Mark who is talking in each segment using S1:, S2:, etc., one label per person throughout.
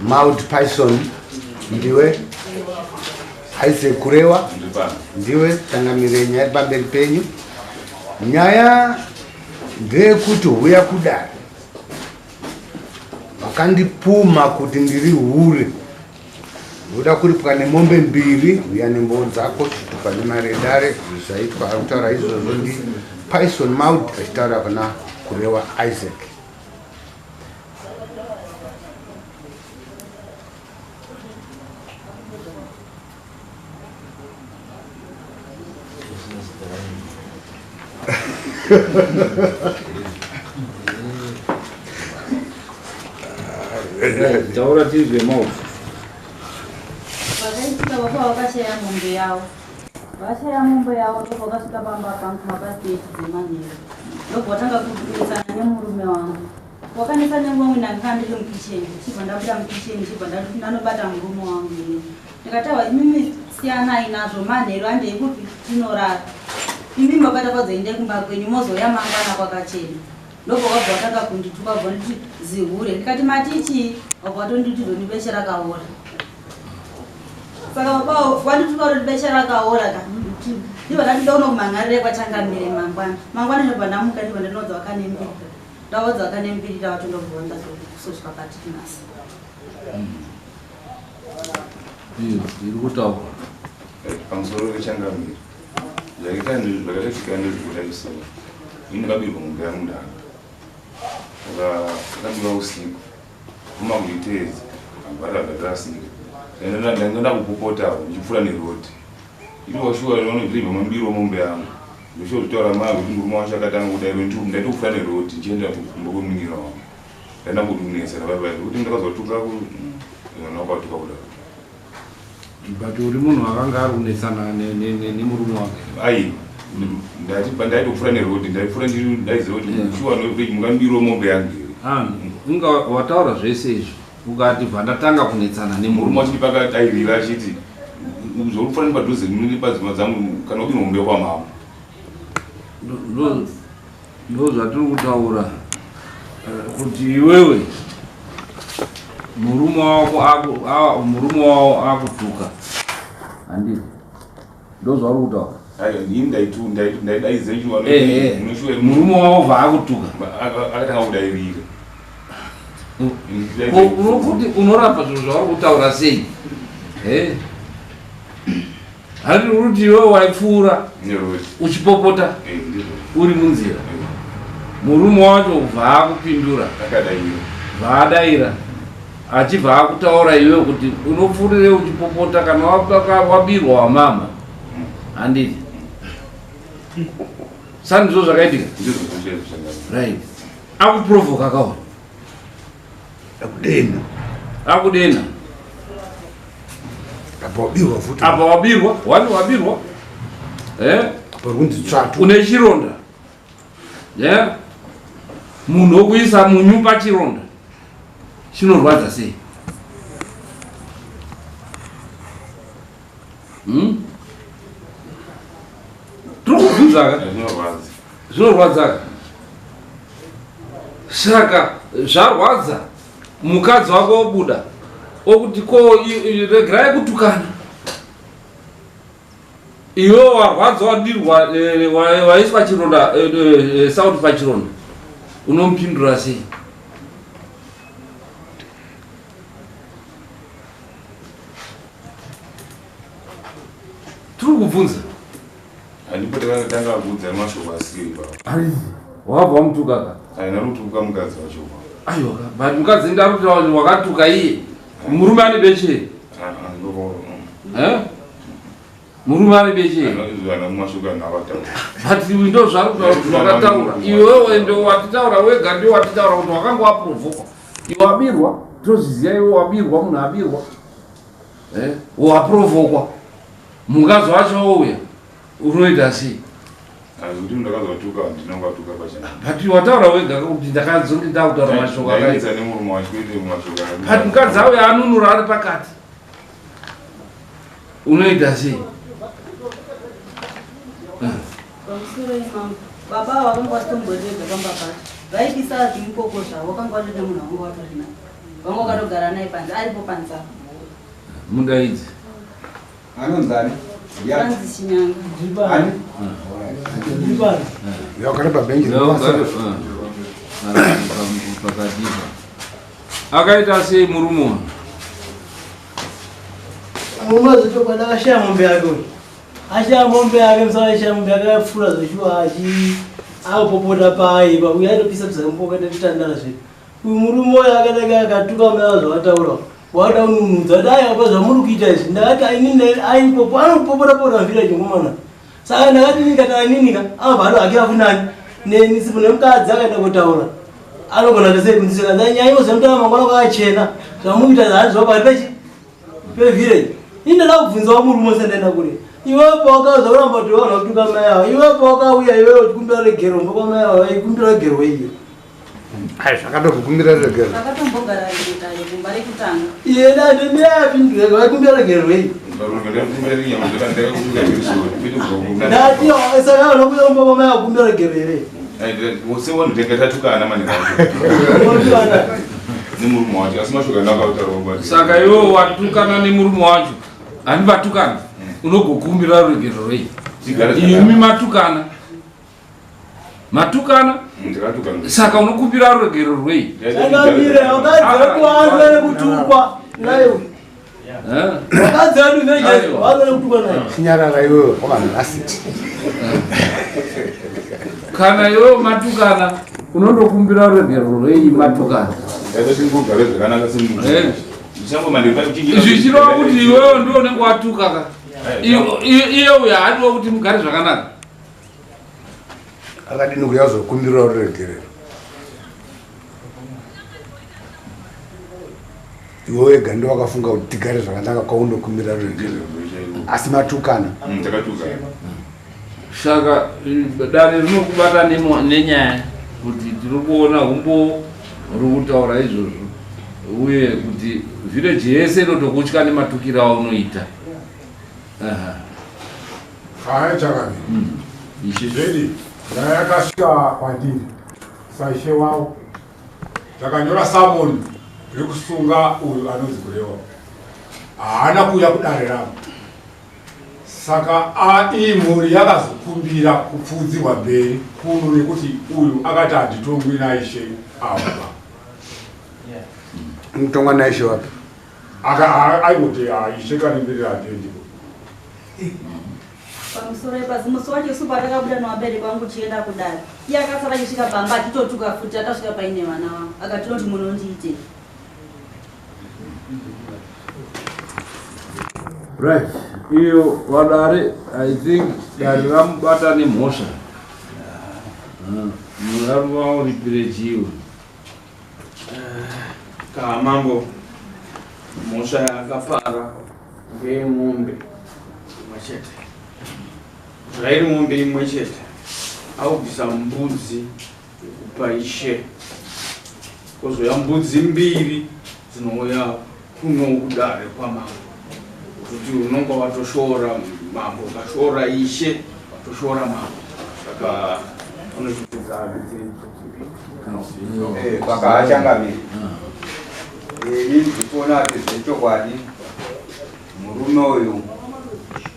S1: Mount Python ndiwe Isaac Kurewa ndiwe tangamire nyaya pamberi penyu. Nyaya ndeyekuti uya kudare vakandipumha kuti ndiri hure ndoda kuripwa nemombe mbiri uya nembowo dzako chituka nemaredare zvaitwa akutaura izvozvo ndi Python Mount achitaura kuna Kurewa Isaac.
S2: Taura tizwe mau.
S3: Vakaisika vapa vakashaya mombe yavo. Vashaya mombe yavo ndoko vakasvika pamba pamapasiteji dzemanheru. Ndobva vatanga kunesana nemurume wangu. Wakanesa nenguva imwe ndanga ndiri mukicheni. Chibva ndabuda mukicheni chibva ndanobata murume wangu ine. Ndikataura imimi siyanai nazvo manheru handei kuti tinorara. Imi mabata kwadzoende kumba kwenyu mozoya mangwana kwakachena. Ndobva wabva watanga kundituka bva nditi zihure. Ndikati matichi wabva watonditi zvonibeshe rakaora. Saka baba wandituka kuti beshe rakaora ka. Ndibva ndatida unokumhangarire kwachangamire mangwana. Mangwana ndobva ndamuka ndibva ndinodza wakanembiri. Ndaodza wakanembiri ndavatondobva ndazosvika patikinasa.
S2: Iri kutaura.
S4: Pamusoro wechangamire. Zvakaita ndizvikudaisa. Ini kabirwa mombe yangu ndanga. Akambira usiku. Kuma kuitedza. Akabata akatasika. Ndanga kupopota ndichipfuura nerodi. Iri washuwa ndinobva mambiro mombe yangu. Ndosho kutaura mai kuti murume wacho akatanga kudai ndaita kupfuura nerodi ndichienda kumba kwemunira wangu. Ndaenda kutunesa baba kuti ndakazotuka kwatuka kudai.
S2: But uri munhu akanga ari kunesana nemurume wake.
S4: Ai ndaiti kupfuura nerodi ndaipfuura ndaiziva kuti shuwa nokuti mungambiro mombe yangu.
S2: Unga wataura zvese izvi ukati bvandatanga kunetsana
S4: nemurume wacho pakati airira achiti uzorufana padhuze mune padzima dzangu kana kuti mombe kwamama.
S2: Ndo zvatiri kutaura kuti iwewe murume wavo akutuka. Handizvo ndo zvauri kutaura. Murume wavo bva akutuka
S4: akatanga kudairira.
S2: Unokuti unorapa zvinhu zvauri kutaura sei? Handi kuti iwe waipfuura uchipopota uri munzira. Murume wacho bva akupindura bva adaira achibva akutaura iwe kuti unopfuurire uchipopota kana wabirwa wamama. Handiti sandizvo zvakaitika. Right. Akuprovoka kaona akudena apa wabirwa wani wabirwa une chironda munhu wokuisa munyu pachironda chinorwadza sei? Tiri kubvunzaka zvinorwadzaka. Saka zvarwadza mukadzi wako wobuda okuti ko regerai kutukana. Iwe warwadza wadirwa waiswa chironda sauti pachironda unomupindura sei? Tiri kubvunza.
S4: Handipoti vakatanga kubvunza mashoko asiri baba.
S2: Wabva mutuka ka?
S4: Haina kutuka mukadzi wacho.
S2: Aiwa, but mukadzi ndaruta wakatuka iye. Murume ane beche. Murume ane beche.
S4: Ana mashoko anavataura.
S2: But ndo zvakataura. Iwewe ndo watitaura wega ndio watitaura kuti wakanga waprovoka. Iwe wabirwa, toziziya iwe wabirwa munhu abirwa. Waprovokwa. Mukadzi wacho ouya. Unoita sei?
S4: Kuti ndakazatuka ndinongatuka pachana.
S2: But wataura wega kuti ndakazoti ndakutaura mashoko akaita.
S4: Ndaitsa nemurume wacho kuti mashoko.
S2: But mukadzi auya anunura ari pakati. Unoita sei?
S3: Baba wakanga wasitomborega pamba pacho. Vaibisa zvimukoko zvavo wakanga watode munhu wanga watorina. vamwe vakatogara naye panze aripo panze
S2: Mundaidze
S5: anonzani
S3: panzi Shinyanga
S5: ani
S1: yakare pabenji
S2: pakatipa akaita sei murume
S6: mumazotokwada ashaya mombe yake ashaya mombe yake msana ashaya mombe yake afura zoshua akupopota pai pakuya atopisa pisa tatitandara zvedu uyu murume oyo akataka akatuka maya zvavataura wataununudza dai apa zvamuri kuita izvi ndakati aipopo anokupopota mvira chingomana saka ndakati nikataninika amabva hake afunani nenisipo nemukadzi akaenda kutaura anogona tasei kunziseka nyaya ozemutana mangwana kwakachena zvamukuita zvaari zvapari pevhireji indada kubvunzawo murume sendaenda kure iwepo wakauza kuramba kuti vanhu vakutuka mai avo iwepo wakauya iwewe uchikumbira regero mba kwamai avo vaikumbira regero weiyo
S1: zvakatokukumbira regero
S3: vakatombogara ritayo kumba rekutanga
S6: iyena ndemiyapindureka vaikumbira regero weiyo ndati saka vanokuya kumba kwamai avo kumbira regero here
S2: saka iwe watukana nemurume wacho ani vatukana unogokumbira regero rei imi matukana saka unokumbira regero rwei
S6: akamire wakadzira kuvanza nekutukwa nayo wakadzira kuvanza nekutukwa nayo
S1: chinyarara iwewe kwavanhasiti
S2: kana iwewe matukana unondokumbira regero rei matukana izvi chirova kuti iwewe ndo unenge watukaka iye uyo haadiwa kuti mugare zvakanaka
S1: akadini kuya zokumbira regerero iwe wega ndo wakafunga kuti tigare zvakanaka kwaundokumbira regerero asi matukana
S2: saka dare rinokubata nenyaya kuti tiri kuona umbo uri kutaura izvozvo uye kuti vhireji yese inotokutya nematukiro aunoita
S7: chakani zvedi ndayakasvika kwandiri saishe wavo zvakanyora samoni rekusunga uyu anonzi kurewa haana kuuya kudare ravo saka ii mhuri yakazokumbira kupfudzirwa mberi kuno nekuti uyu akati handitongwi naishe ava
S1: mutongwa naishe wapi
S7: aingoti ishe kanemberera handiendi
S3: pamusoro ipasi musi wacho supu atakabuda nevabereki vangu chienda kudare iye akasara achisvika pamba atitotuka futi akasvika paine vana vangu akatinoti munondiite
S2: right iyo vadare I think dare ramubata nemhosva munaruvauripire chiwo
S8: kamambo mhosva yakapara ngeyemombe imwe chete zvairi mombe imwe chete aubvisa mbudzi kupa ishe kozoya mbudzi mbiri dzinouya kuno kudare kwamambo kuti unonga watoshora mambo ukashora ishe watoshora mambo saka
S5: vakaachangamiri ndikuona kuti zvechokwadi murume uyu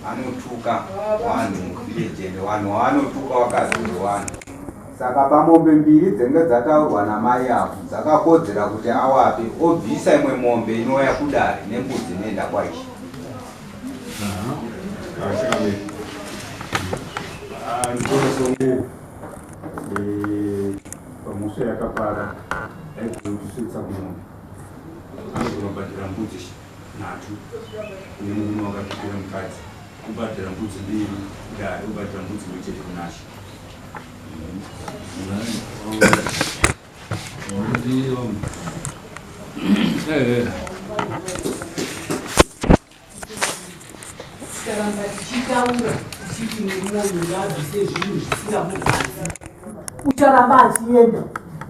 S5: anotuka vanhu muvhirejende vanhu vaanotuka wakaziri vanhu saka pamombe mbiri dzenge dzataurwa namai avo dzakakodzera kuti awape obvisa imwe mombe inouya kudare nembudzi inoenda kwaishe
S7: ndikonezongu pamhosva yakapara aizokusvitsa kumombe anogona kubhadhira mbudzi 3 nemurume wakatupira mukadzi kubhadhira mbudzi 2 kudare kubhadhira mbudzi imwe chete kunashe
S6: Karamba tichitaura tichiti mumwoyo ngazvise zvinhu zvisina mukadzi ucharamba achienda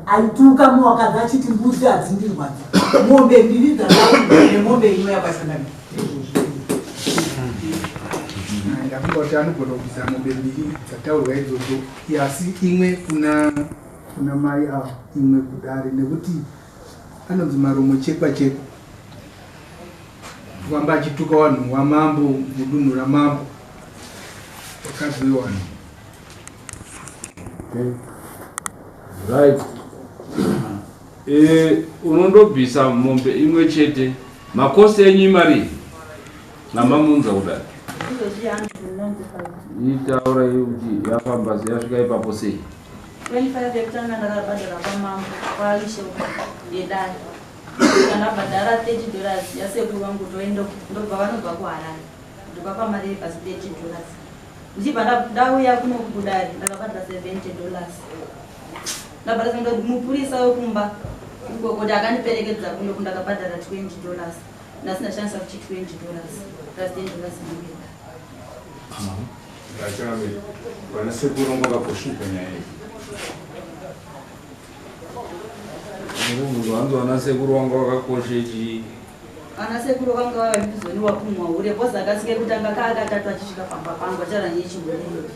S6: aituka muwakadzi achiti mbudzi hadzindirwadzi mombe mbiri dzakaua nemombe imwe yakasangana
S9: ndafunga kuti anogona kubvisa mombe mbiri dzataurwa idzodzo asi imwe kuna mai avo imwe kudare nekuti anonzi maromo chekwa chekwa kwamba achituka vanhu wamambo mudunhu ramambo wakadzi wewanhu.
S2: Right. Unondobvisa mombe imwe chete. Makosi enyu mari namamunza kudai. Itaura kuti yafamba yasvika ipapo sei?
S3: 25 hekutanga ndakabhadhara pamambo kwaalishe yedare. Kana bhadhara $30 yasekuru vangu toenda ndobva vanobva kuharare. Ndobva pamari pasi $30. Ndichibva ndauya kuno kudare ndakabhadhara $70. Ndabhadhara kuti mupurisa wekumba kuti akandiperekedza kuno kundakabhadhara $20. Ndasina chance kuchi $20 plus $10 ndingenda.
S7: Achame vanasekuru vakakoshuka nyaya iyi.
S2: Munhu wangu vanasekuru vangu vakakoshe chii?
S3: Vanasekuru vangu vavambizoni wapumwa ure bhoza akasike kutanga kaakatatu achisvika pamba pangu acharanye chibonero.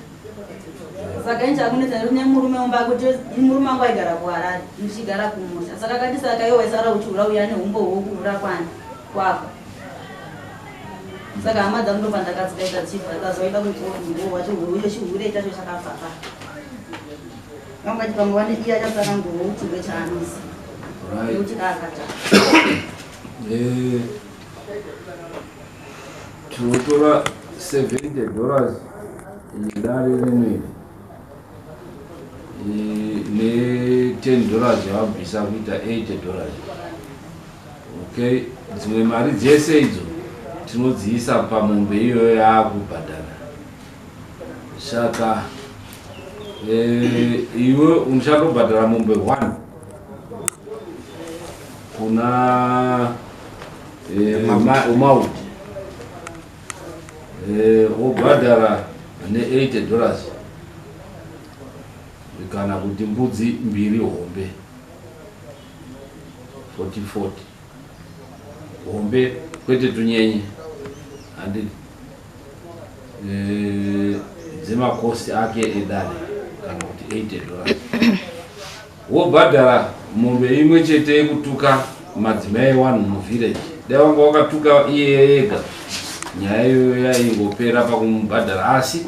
S3: Saka inja kunetsa kune murume wamba kuti murume wangu aigara kuharare ndichigara kumusha. Saka akati saka iwe waisara uchiura uya nehumbo hwokuvura kwako. Saka hama dzangu ndobva ndakatsikaita chibva tazoita kuti nguo wacho uyo chihure chacho chakafafa. Vangati pamwe vane iya chasaka nguo uchinge chaanisi. Right.
S2: Tinotora $70 yedare rimwe ne$10 yawabvisa kuita $80. Okay, dzimwe mari dzese idzo tinodziisa pamombe iyoyo yaakubhadhara. Saka iwe unichandobhadhara mombe 1 kuna umauti wobhadhara ne$80 kana kuti mbudzi 2 hombe 40 hombe kwete tunyenye handiti dzemakosti ake edare kana kuti $80. Wobhadhara mombe imwe chete yekutuka madzimai 1 muvillage. Dai wanga wakatuka iye ega nyaya iyoyo yaingopera pakumubhadhara, asi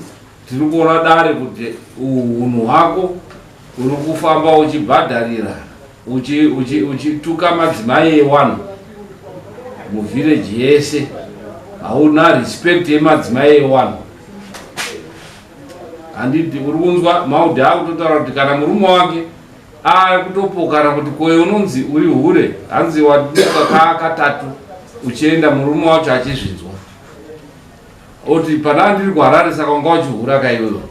S2: tiri kuona dare kuti unhu hwako uri kufamba uchibhadharira uchituka madzimai 1 muvillage yese. Hauna respect yemadzimai 1. Handiti uri kunzwa maudhi akutotaura kuti kana murume wake kutopokana kuti koyo unonzi uri hure, hanzi waduka kaakatatu uchienda murume wacho achizvinzwa. Oti pana ndiri kuharare saka wanga uchihura kaiwewo.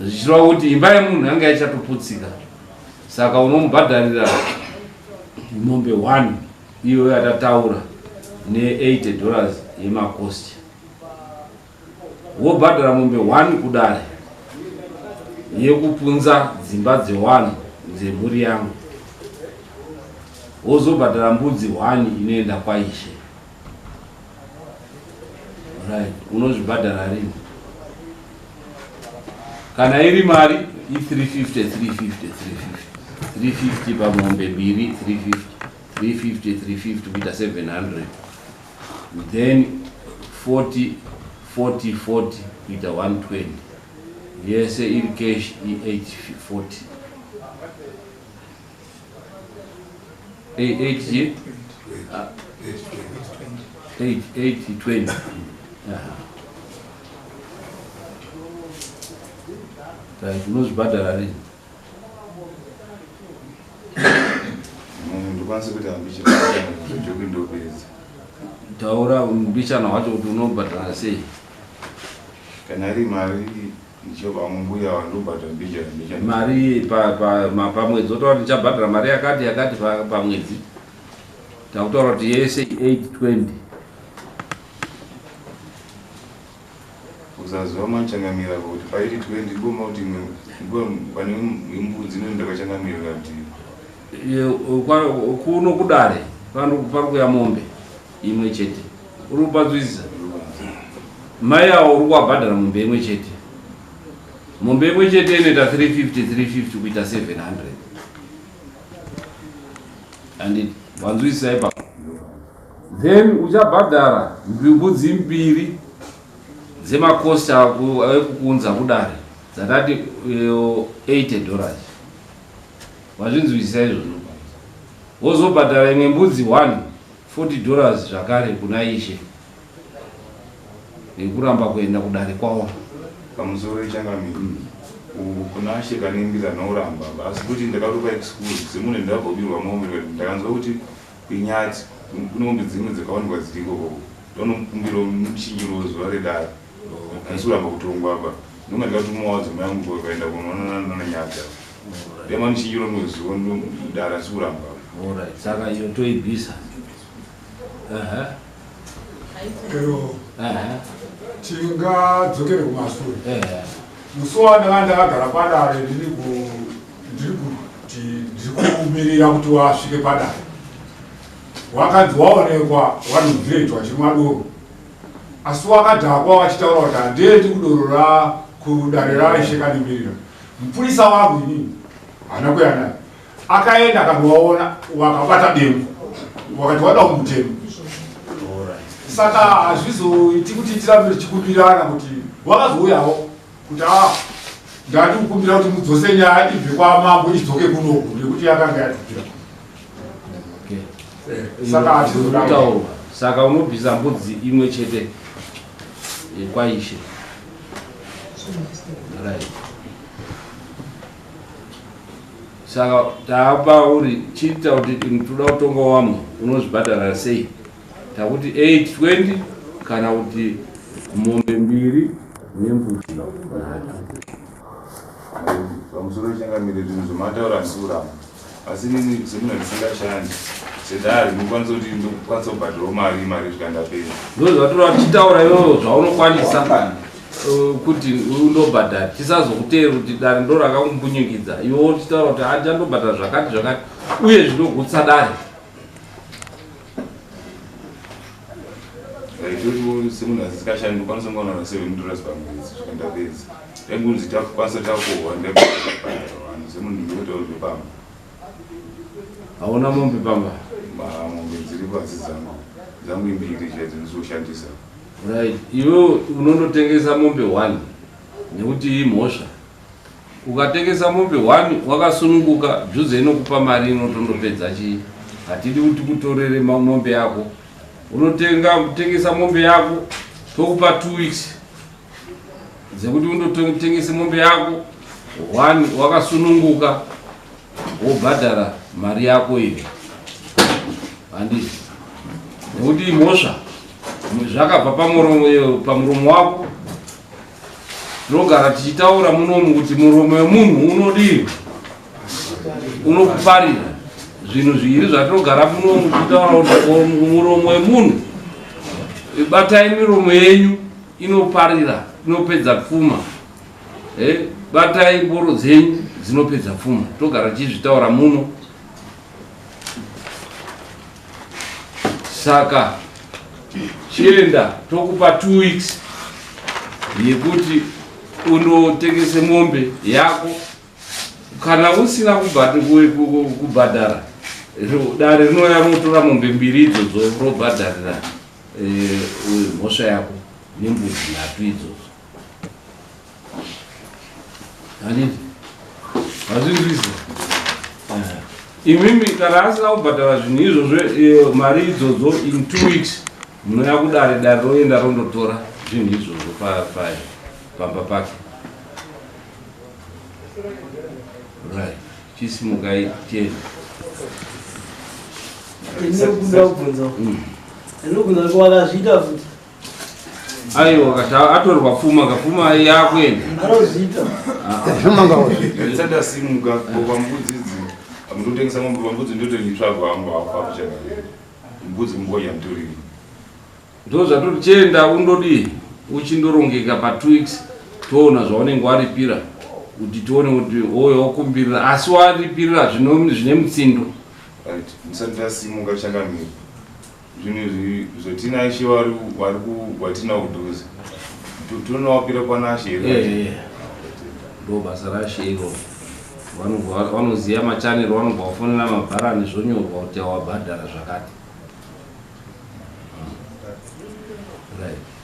S2: Zvichireva kuti imba yemunhu yanga ichatoputsika. Saka unomubhadharira mombe 1 iyo yatataura ne$80 yemakosti. Wobhadhara mombe 1 kudare yekupunza dzimba dze1 dzemhuri yangu. Wozobhadhara mbudzi 1 inoenda kwaishe. Right, unozvibhadhara rini? Kana iri mari i350 pamombe 2 350 kuita 700, then 40 kuita 120. Yese iri cash i840 820. Right, unozvibhadhara rini?
S4: ndikwanise kuti ambichana ndopedza.
S2: Taura mbichana wacho kuti unobhadhara sei?
S4: Kana iri mari ndichobva mumbuya wandobhadhara mbichana
S2: mari pamwedzi otaura kuti nichabhadhara mari yakati pamwedzi. Takutaura kuti yese 820.
S4: usaziva machangamira kuti pairi 20 boma kuti pane imbudzi ino ndakachangamira kuti
S2: kuno kudare pari kuya mombe imwe chete. Uri kupadzwisisa? Mai awo uri kuwabhadhara mombe imwe chete. Mombe imwe chete inoita 350 kuita 700. And wanzwisisa ipapo. Then uchabhadhara mbudzi mbiri dzemakosta ekukunza kudare dzatati $80. Wazvinzwisisa izvozvo. Wozobhadhara imwe mbudzi 1 $40 zvakare kuna ishe nekuramba kuenda kudare kwawo.
S4: Pamusoro ichangamiri kuna ashe kaningisa noramba asi kuti ndakatopa excuse semune ndabobirwa mombe ndakanzwa kuti kunyati kune mombe dzimwe dzakawanikwa dziriko ndonokumbira muchinjiro zuva redare asi kuramba kutongwa apa ndonga ndikatumawo dzimai yangu kaenda kunoonana nyadza ndema muchinjiro mwezuva ndodare asi kuramba.
S2: Saka iyo toibvisa.
S9: Ero tingadzokere kumashure. Musi wandakagara padare ndiri kumirira kuti wasvike padare wakanzi waonekwa wanobviretwa chimadoro asi wakadhakwa wachitaura kuti handendi kudoro kudare raishe kanimirira. Mupurisa wangu inini hana kuya naye akaenda akandowaona wakabata dengu wakati wada kumutema. Saka hazvizoiti kuti tirambe tichikumbirana kuti wakazouyawo kuti ndati kukumbira kuti mudzose nyaya ibve kwamambo idzoke kunoku nekuti yakanga yadzikira. Saka hatizotaura.
S2: Saka unobvisa mbudzi imwe chete kwaishe. Saka taapa uri chita kuti toda kutonga wamwe unozvibhadhara sei? Takuti 820 kana kuti mombe mbiri nembudzi 3.
S4: Pamusoro ichangamiri zvinhu zvomataura ndikuramba asi nini semuna ndisingashandi sedare ndinokwanisa kuti ndokwanisa kubhadhirawo mari zvikandapera.
S2: Ndozvatora tichitaura iwowo zvaunokwanisa kuti undobhadhara tisazokutera kuti dare ndo rakakumbunyikidza iwo tichitaura kuti achandobhadhara zvakati uye zvinogutsa dare.
S4: Semuna ndisingashandi ndokwanisa kungaona $7 pamwedzi zvikandapedza ngunzi takwanisa takohwa ndebhadhara semuna ndinoitawo zvepamba.
S2: Hauna mombe pamba?
S4: Mombe dziri pasi dzangu imbiri dzandinozoshandisa.
S2: Right. Iwe unondotengesa mombe 1 nekuti imhosva. Ukatengesa mombe 1 wakasununguka juze inokupa mari inotondopedza chii. Hatidi kuti kutorere mombe yako. Unotengesa mombe yako tokupa 2 weeks dzekuti undotengesa mombe yako 1 wakasununguka wobhadhara mari yako iyo. Handiti nekuti imhosva zvakabva pamuromo wako. Tinogara tichitaura munomu kuti muromo wemunhu unodii unokuparira. Zvinhu zviri zvatinogara munomu tichitaura kuti muromo wemunhu batai miromo yenyu inoparira inopedza pfuma. Batai mboro dzenyu dzinopedza pfuma. Togara tichizvitaura muno. Saka chienda tokupa 2 weeks yekuti undotengese mombe yako. Kana usina kubhadhara dare rinouya motora mombe mbiri idzodzo robhadharira mhosva yako nembudzi 3 idzodzo. Handiti hazvinzwisa. Imimi kana asina kubhadhara zvinhu izvozvo mari idzodzo in 2 weeks munoya kudare dare roenda rondotora zvinhu izvozvo pamba pake. Right. Chisimukai tieni.
S6: Ndinokuda kubvunza. Ndinogona kuwakazviita futi.
S2: Aiwa atorwa pfuma yakwenda.
S6: Anozviita.
S4: Ndisati simuka kupa mbudzi idzi ndotengesa mombe mbudzi ndotengitsvaga wangu apakuchana mbudzi mboya mtoriri.
S2: Ndozvatoti chienda undodii uchindorongeka pa 2 weeks toona zvaunenge waripira kuti tione kuti oyo wakumbirira asi waripirira zvine mutsindo.
S4: Right. Ndisati ndasimuka changamiri zvinhu zvotina ishe watina kudhuze tonowapira kwana ashe here.
S2: Ndo basa rashe iro vanoziva machanero, vanobva vafonera mabharani zvonyorwa kuti wabhadhara zvakati. Right.